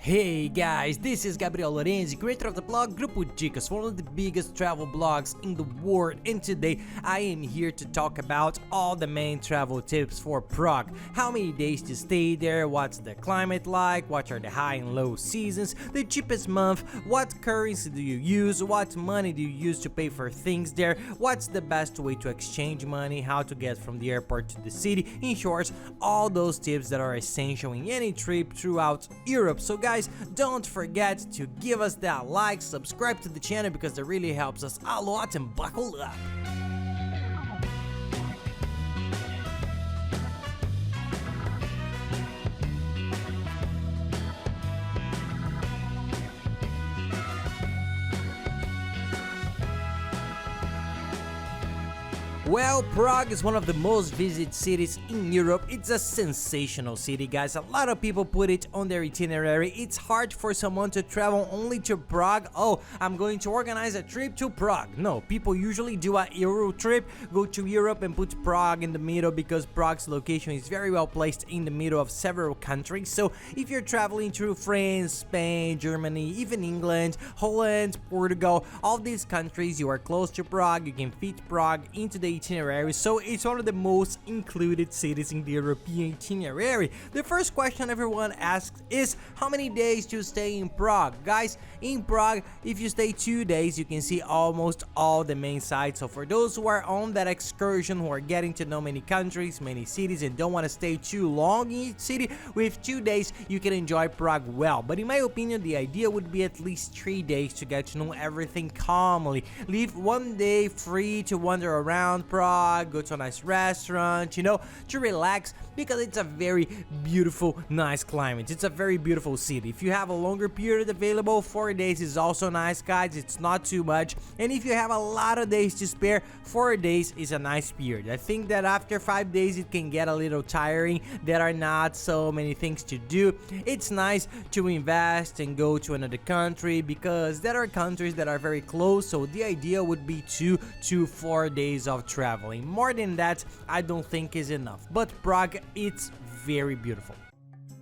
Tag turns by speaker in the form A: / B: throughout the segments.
A: Hey guys, this is Gabriel Lorenzi, creator of the blog Grupo Dicas, one of the biggest travel blogs in the world, and today I am here to talk about all the main travel tips for Prague. How many days to stay there, what's the climate like, what are the high and low seasons, the cheapest month, what currency do you use, what money do you use to pay for things there, what's the best way to exchange money, how to get from the airport to the city, in short, all those tips that are essential in any trip throughout Europe. So guys, don't forget to give us that like, subscribe to the channel because that really helps us a lot, and buckle up. Well, Prague is one of the most visited cities in Europe. It's a sensational city, guys. A lot of people put it on their itinerary. It's hard for someone to travel only to Prague. Oh, I'm going to organize a trip to Prague. No, people usually do a Euro trip, go to Europe and put Prague in the middle because Prague's location is very well placed in the middle of several countries. So if you're traveling through France, Spain, Germany, even England, Holland, Portugal, all these countries, you are close to Prague, you can fit Prague into the itinerary, so it's one of the most included cities in the European itinerary. The first question everyone asks is how many days to stay in Prague. Guys, in Prague, if you stay 2 days, you can see almost all the main sites. So for those who are on that excursion, who are getting to know many countries, many cities, and don't want to stay too long in each city, with 2 days you can enjoy Prague well. But in my opinion, the idea would be at least 3 days to get to know everything calmly. Leave 1 day free to wander around Prague, go to a nice restaurant, to relax, because it's a very beautiful, nice climate. It's a very beautiful city. If you have a longer period available, 4 days is also nice, guys. It's not too much. And if you have a lot of days to spare, 4 days is a nice period. I think that after 5 days it can get a little tiring. There are not so many things to do. It's nice to invest and go to another country because there are countries that are very close, so the idea would be 2 to 4 days of traveling. More than that, I don't think is enough. But Prague, it's very beautiful.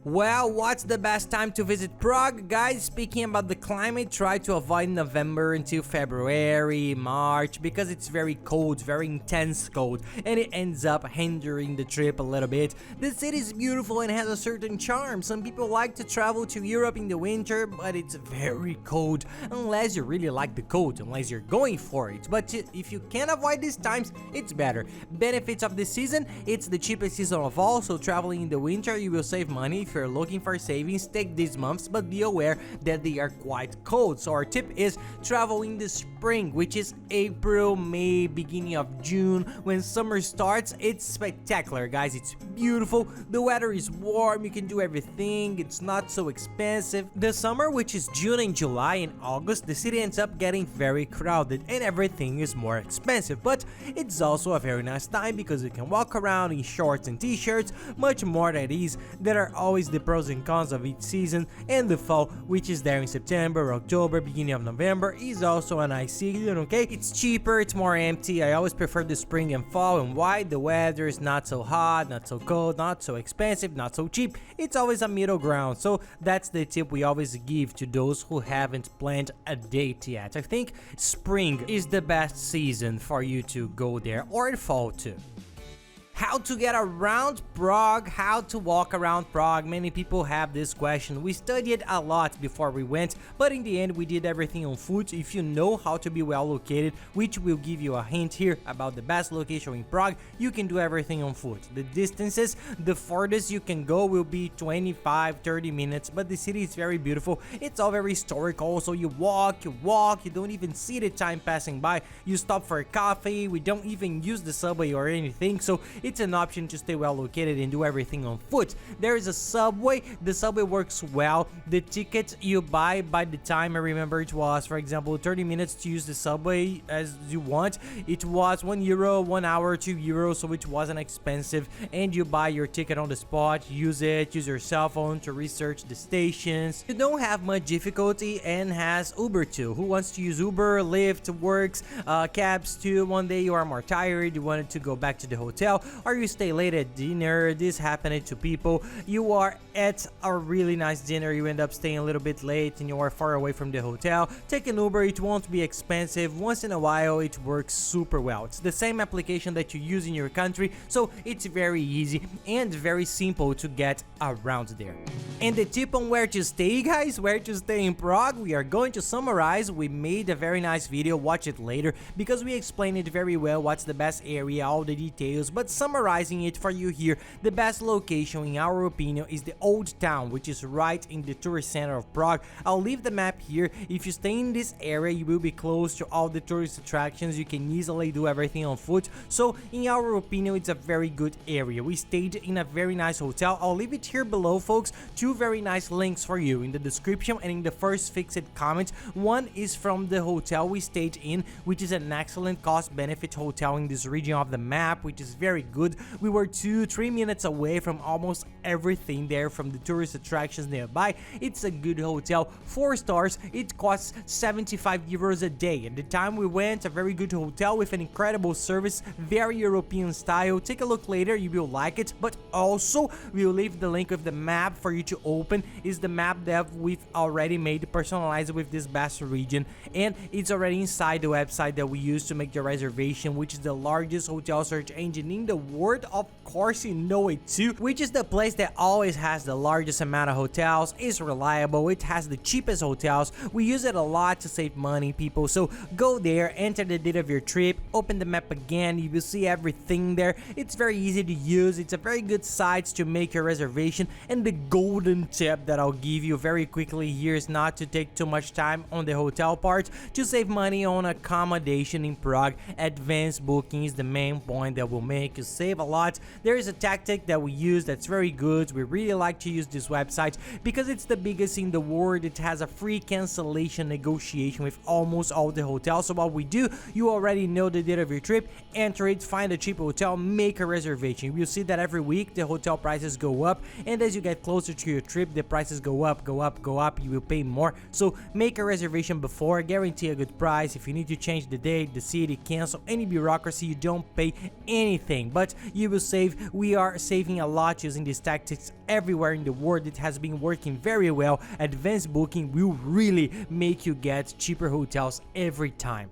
A: Well, what's the best time to visit Prague? Guys, speaking about the climate, try to avoid November until February, March, because it's very cold, very intense cold, and it ends up hindering the trip a little bit. The city is beautiful and has a certain charm. Some people like to travel to Europe in the winter, but it's very cold, unless you really like the cold, unless you're going for it. But if you can avoid these times, it's better. Benefits of this season, it's the cheapest season of all, so traveling in the winter, you will save money. If you're looking for savings, take these months, but be aware that they are quite cold. So our tip is travel in the spring, which is April, May, beginning of June. When summer starts, it's spectacular, guys. It's beautiful, the weather is warm, you can do everything, it's not so expensive. The summer, which is June and July and August, the city ends up getting very crowded and everything is more expensive, but it's also a very nice time because you can walk around in shorts and t-shirts, much more at ease. There are always the pros and cons of each season, and the fall, which is there in September, October, beginning of November, is also a nice season, okay? It's cheaper, it's more empty. I always prefer the spring and fall. And why? The weather is not so hot, not so cold, not so expensive, not so cheap. It's always a middle ground. So that's the tip we always give to those who haven't planned a date yet. I think spring is the best season for you to go there, or fall too. How to get around Prague, how to walk around Prague. Many people have this question. We studied a lot before we went, but in the end we did everything on foot. If you know how to be well located, which will give you a hint here about the best location in Prague, you can do everything on foot. The distances, the farthest you can go will be 25-30 minutes, but the city is very beautiful. It's all very historical, so you walk, you don't even see the time passing by. You stop for a coffee, we don't even use the subway or anything, so it's an option to stay well located and do everything on foot. There is a subway. The subway works well. The ticket you buy by the time, I remember it was, for example, 30 minutes to use the subway as you want. It was €1, 1 hour, €2, so it wasn't expensive. And you buy your ticket on the spot, use your cell phone to research the stations. You don't have much difficulty, and has Uber too. Who wants to use Uber? Lyft works, cabs too. One day you are more tired, you wanted to go back to the hotel, or you stay late at dinner. This happened to people. You are at a really nice dinner, you end up staying a little bit late and you are far away from the hotel. Take an Uber, it won't be expensive. Once in a while it works super well. It's the same application that you use in your country, so it's very easy and very simple to get around there. And the tip on where to stay, guys, where to stay in Prague, we are going to summarize. We made a very nice video, watch it later, because we explain it very well, what's the best area, all the details, but summarizing it for you here, the best location in our opinion is the Old Town, which is right in the tourist center of Prague. I'll leave the map here. If you stay in this area, you will be close to all the tourist attractions. You can easily do everything on foot, so in our opinion it's a very good area. We stayed in a very nice hotel. I'll leave it here below, folks, two very nice links for you in the description and in the first fixed comment. One is from the hotel we stayed in, which is an excellent cost-benefit hotel in this region of the map, which is very good. We were 2-3 minutes away from almost everything there, from the tourist attractions nearby. It's a good hotel, 4 stars. It costs 75 euros a day. At the time we went, a very good hotel with an incredible service, very European style. Take a look later, you will like it, but also we'll leave the link of the map for you to open. Is the map that we've already made personalized with this best region, and it's already inside the website that we use to make the reservation, which is the largest hotel search engine in the world. Of course you know it too, which is the place that always has the largest amount of hotels, is reliable, it has the cheapest hotels. We use it a lot to save money, people, so go there, enter the date of your trip, open the map again, you will see everything there. It's very easy to use, it's a very good site to make your reservation. And the golden tip that I'll give you very quickly here is not to take too much time on the hotel part to save money on accommodation in Prague. Advanced booking is the main point that will make you save a lot. There is a tactic that we use that's very good. We really like to use this website because it's the biggest in the world. It has a free cancellation negotiation with almost all the hotels. So what we do, you already know the date of your trip, enter it, find a cheap hotel, make a reservation. You'll see that every week the hotel prices go up, and as you get closer to your trip, the prices go up, go up, go up. You will pay more. So make a reservation before, guarantee a good price. If you need to change the date, the city, cancel any bureaucracy, you don't pay anything, but you will save. We are saving a lot using these tactics everywhere in the world. It has been working very well. Advanced booking will really make you get cheaper hotels every time.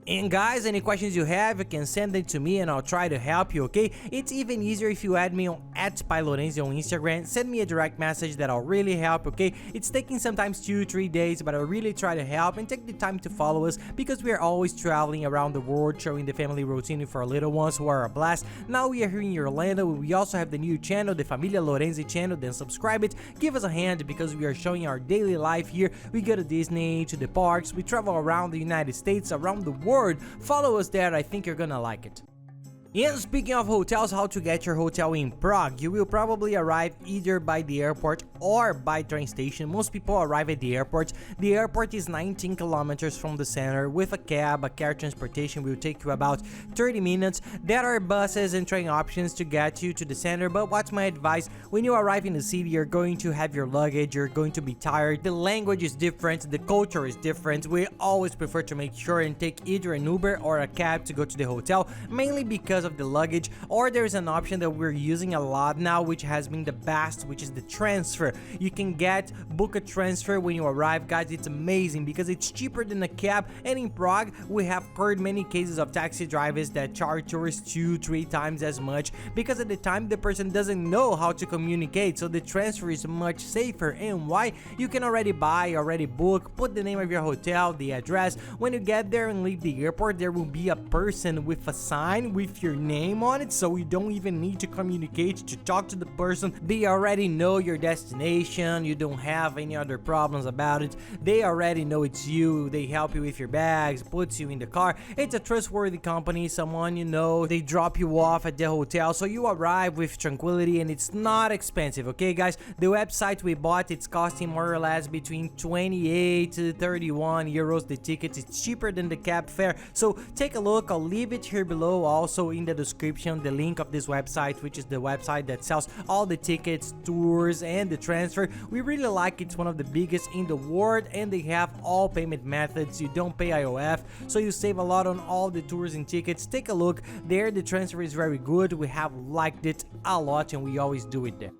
A: And guys, any questions you have, you can send them to me and I'll try to help you, okay? It's even easier if you add me on @PyLorenzi on Instagram. Send me a direct message, that I'll really help, okay? It's taking sometimes 2-3 days, but I'll really try to help, and take the time to follow us because we are always traveling around the world, showing the family routine for our little ones who are a blast. Now we are here in Orlando. We also have the new channel, the Familia Lorenzi channel. Then subscribe it, give us a hand, because we are showing our daily life here. We go to Disney, to the parks, we travel around the United States, around the world. Follow us there, I think you're gonna like it. And speaking of hotels, how to get your hotel in Prague, you will probably arrive either by the airport or by train station. Most people arrive at the airport. The airport is 19 kilometers from the center. With a cab, a car transportation will take you about 30 minutes. There are buses and train options to get you to the center, but what's my advice? When you arrive in the city, you're going to have your luggage, you're going to be tired, the language is different, the culture is different. We always prefer to make sure and take either an Uber or a cab to go to the hotel, mainly because of the luggage. Or there's an option that we're using a lot now, which has been the best, which is the transfer. You can book a transfer when you arrive, guys. It's amazing because it's cheaper than a cab. And in Prague, we have heard many cases of taxi drivers that charge tourists 2-3 times as much, because at the time the person doesn't know how to communicate. So the transfer is much safer. And why? You can already buy, already book, put the name of your hotel, the address. When you get there and leave the airport, there will be a person with a sign with your name on it, so you don't even need to communicate, to talk to the person. They already know your destination. You don't have any other problems about it. They already know it's you. They help you with your bags, puts you in the car. It's a trustworthy company, someone you know. They drop you off at the hotel, so you arrive with tranquility, and it's not expensive, okay guys? The website we bought, it's costing more or less between 28 to 31 euros the ticket. It's cheaper than the cab fare, so take a look. I'll leave it here below also. in the description the link of this website, which is the website that sells all the tickets, tours, and the transfer. We really like it. It's one of the biggest in the world, and they have all payment methods. You don't pay IOF, so you save a lot on all the tours and tickets. Take a look there. The transfer is very good. We have liked it a lot, and we always do it there.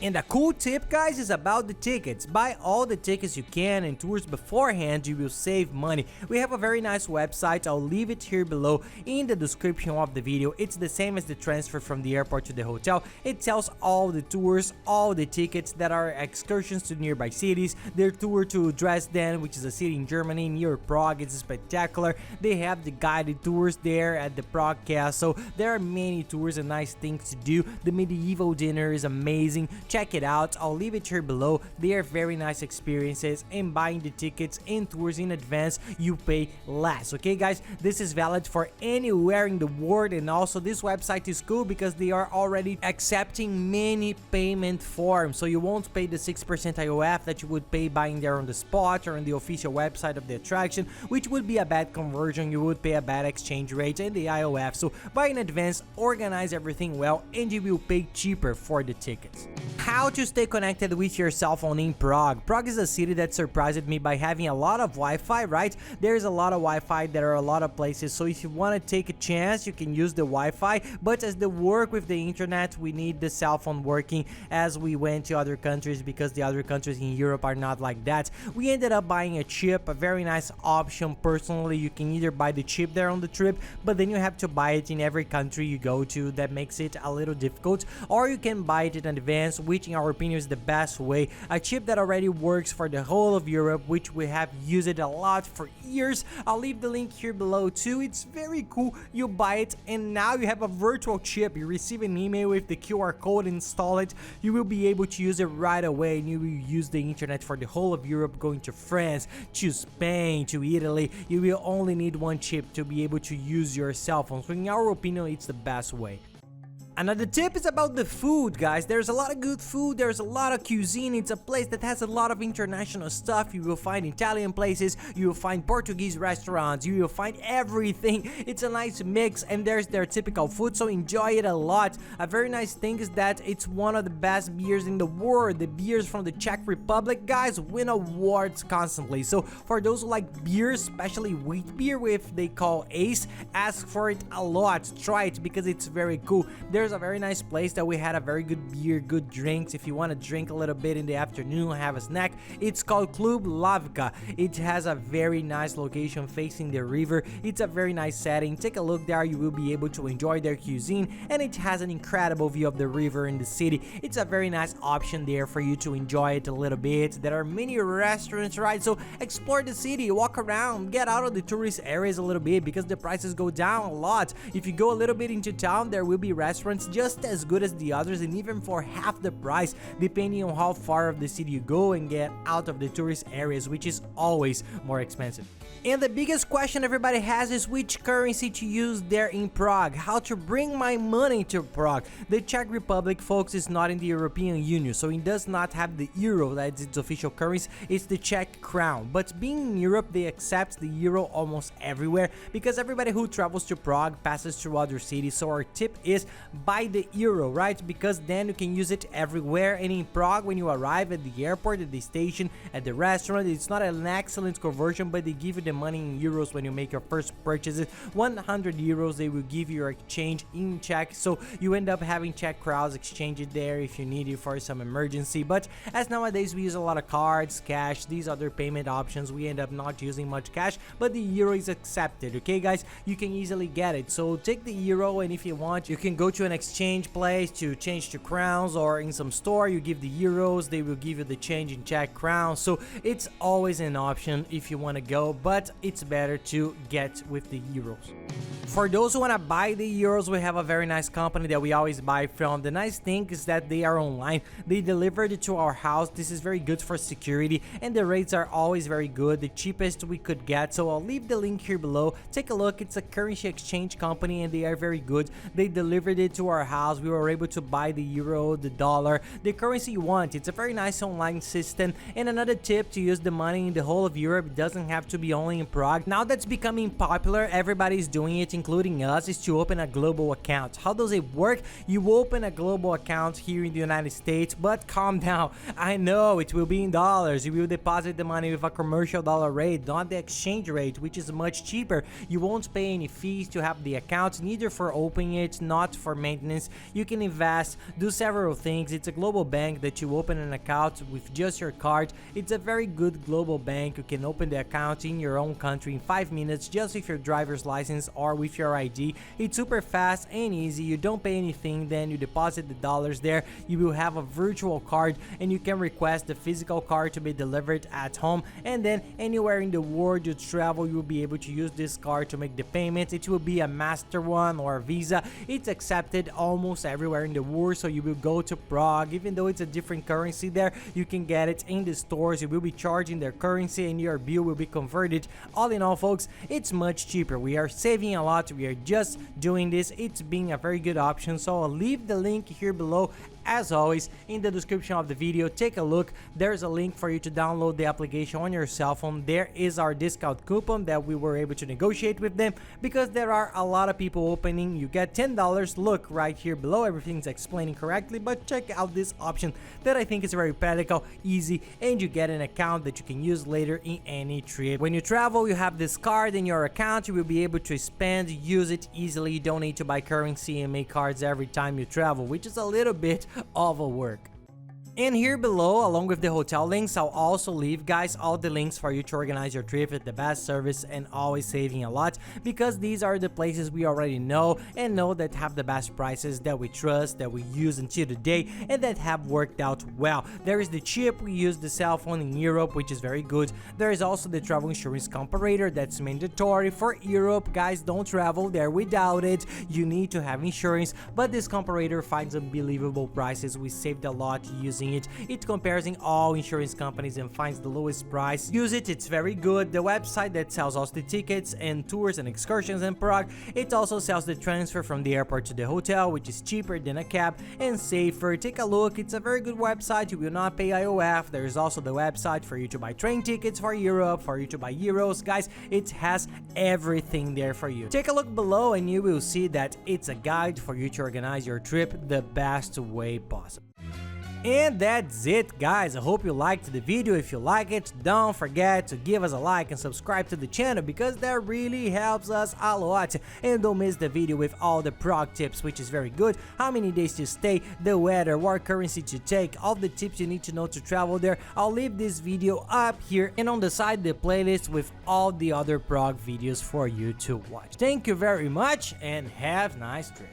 A: And a cool tip, guys, is about the tickets. Buy all the tickets you can and tours beforehand, you will save money. We have a very nice website, I'll leave it here below in the description of the video. It's the same as the transfer from the airport to the hotel. It tells all the tours, all the tickets that are excursions to nearby cities. Their tour to Dresden, which is a city in Germany near Prague, it's spectacular. They have the guided tours there at the Prague castle. There are many tours and nice things to do. The medieval dinner is amazing. Check it out, I'll leave it here below. They are very nice experiences, and buying the tickets and tours in advance, you pay less. Okay guys, this is valid for anywhere in the world, and also this website is cool because they are already accepting many payment forms, so you won't pay the 6% IOF that you would pay buying there on the spot or on the official website of the attraction, which would be a bad conversion. You would pay a bad exchange rate and the IOF, so buy in advance, organize everything well, and you will pay cheaper for the tickets. How to stay connected with your cell phone in Prague. Prague is a city that surprised me by having a lot of Wi-Fi, right? There's a lot of Wi-Fi, there are a lot of places, so if you want to take a chance, you can use the Wi-Fi, but as the work with the internet, we need the cell phone working as we went to other countries, because the other countries in Europe are not like that. We ended up buying a chip, a very nice option. Personally, you can either buy the chip there on the trip, but then you have to buy it in every country you go to. That makes it a little difficult, or you can buy it in advance, which in our opinion is the best way. A chip that already works for the whole of Europe, which we have used it a lot for years. I'll leave the link here below too. It's very cool. You buy it and now you have a virtual chip. You receive an email with the QR code, install it. You will be able to use it right away, and you will use the internet for the whole of Europe, going to France, to Spain, to Italy. You will only need one chip to be able to use your cell phone. So in our opinion, it's the best way. Another tip is about the food, guys. There's a lot of good food, there's a lot of cuisine. It's a place that has a lot of international stuff. You will find Italian places, you will find Portuguese restaurants, you will find everything. It's a nice mix, and there's their typical food, so enjoy it a lot. A very nice thing is that it's one of the best beers in the world. The beers from the Czech Republic, guys, win awards constantly. So for those who like beers, especially wheat beer, with they call Ace, ask for it a lot. Try it because it's very cool. There's a very nice place that we had a very good beer, good drinks. If you want to drink a little bit in the afternoon, have a snack, it's called Club Lavka. It has a very nice location facing the river. It's a very nice setting. Take a look there, you will be able to enjoy their cuisine, and it has an incredible view of the river in the city. It's a very nice option there for you to enjoy it a little bit. There are many restaurants, right? So explore the city, walk around, get out of the tourist areas a little bit, because the prices go down a lot. If you go a little bit into town, there will be restaurants just as good as the others, and even for half the price, depending on how far of the city you go and get out of the tourist areas, which is always more expensive. And the biggest question everybody has is which currency to use there in Prague, how to bring my money to Prague. The Czech Republic, folks, is not in the European Union, so it does not have the euro as its official currency. It's the Czech crown. But being in Europe, they accept the euro almost everywhere, because everybody who travels to Prague passes through other cities. So our tip is buy the euro, right? Because then you can use it everywhere. And in Prague, when you arrive at the airport, at the station, at the restaurant, it's not an excellent conversion, but they give you the money in euros when you make your first purchases. 100 euros, they will give you your exchange in Czech, so you end up having Czech crowns, exchange it there if you need it for some emergency. But as nowadays we use a lot of cards, cash, these other payment options, we end up not using much cash, but the euro is accepted. Okay guys, you can easily get it. So take the euro, and if you want, you can go to an exchange place to change to crowns, or in some store you give the euros, they will give you the change in Czech crowns. So it's always an option if you want to go, but it's better to get with the euros. For those who want to buy the euros, we have a very nice company that we always buy from. The nice thing is that they are online. They delivered it to our house. This is very good for security, and the rates are always very good, the cheapest we could get. So I'll leave the link here below. Take a look. It's a currency exchange company, and they are very good. They delivered it to our house. We were able to buy the euro, the dollar, the currency you want. It's a very nice online system. And another tip, to use the money in the whole of Europe, it doesn't have to be only in Prague. Now that's becoming popular. Everybody's doing it, including us, is to open a global account. How does it work? You open a global account here in the United States, but calm down. I know it will be in dollars. You will deposit the money with a commercial dollar rate, not the exchange rate, which is much cheaper. You won't pay any fees to have the account, neither for opening it, not for maintenance. You can invest, do several things. It's a global bank that you open an account with just your card. It's a very good global bank. You can open the account in your own country in 5 minutes just with your driver's license or with your ID. It's super fast and easy. You don't pay anything, then you deposit the dollars there. You will have a virtual card and you can request the physical card to be delivered at home, and then anywhere in the world you travel, you will be able to use this card to make the payments. It will be a Master one or a Visa. It's accepted almost everywhere in the world, so you will go to Prague, even though it's a different currency there, you can get it in the stores. You will be charging their currency and your bill will be converted. All in all, folks, it's much cheaper. We are saving a lot. We are just doing this. It's being a very good option, so I'll leave the link here below. As always, in the description of the video, take a look. There's a link for you to download the application on your cell phone. There is our discount coupon that we were able to negotiate with them, because there are a lot of people opening. You get $10. Look right here below, everything's explaining correctly, but check out this option that I think is very practical, easy, and you get an account that you can use later in any trip. When you travel, you have this card in your account. You will be able to spend, use it easily. You don't need to buy currency and make cards every time you travel, which is a little bit of a work. And here below, along with the hotel links, I'll also leave, guys, all the links for you to organize your trip with the best service and always saving a lot, because these are the places we already know and know that have the best prices, that we trust, that we use until today, and that have worked out well. There is the chip. We use the cell phone in Europe, which is very good. There is also the travel insurance comparator that's mandatory for Europe. Guys, don't travel there without it. You need to have insurance, but this comparator finds unbelievable prices. We saved a lot using it. It compares in all insurance companies and finds the lowest price. Use it, it's very good. The website that sells us the tickets and tours and excursions in Prague. It also sells the transfer from the airport to the hotel, which is cheaper than a cab and safer. Take a look, it's a very good website. You will not pay IOF. There is also the website for you to buy train tickets for Europe, for you to buy euros. Guys, it has everything there for you. Take a look below and you will see that it's a guide for you to organize your trip the best way possible. And that's it, guys. I hope you liked the video. If you like it, don't forget to give us a like and subscribe to the channel, because that really helps us a lot. And don't miss the video with all the Prague tips, which is very good. How many days to stay, the weather, what currency to take, all the tips you need to know to travel there. I'll leave this video up here, and on the side the playlist with all the other Prague videos for you to watch. Thank you very much and have a nice trip.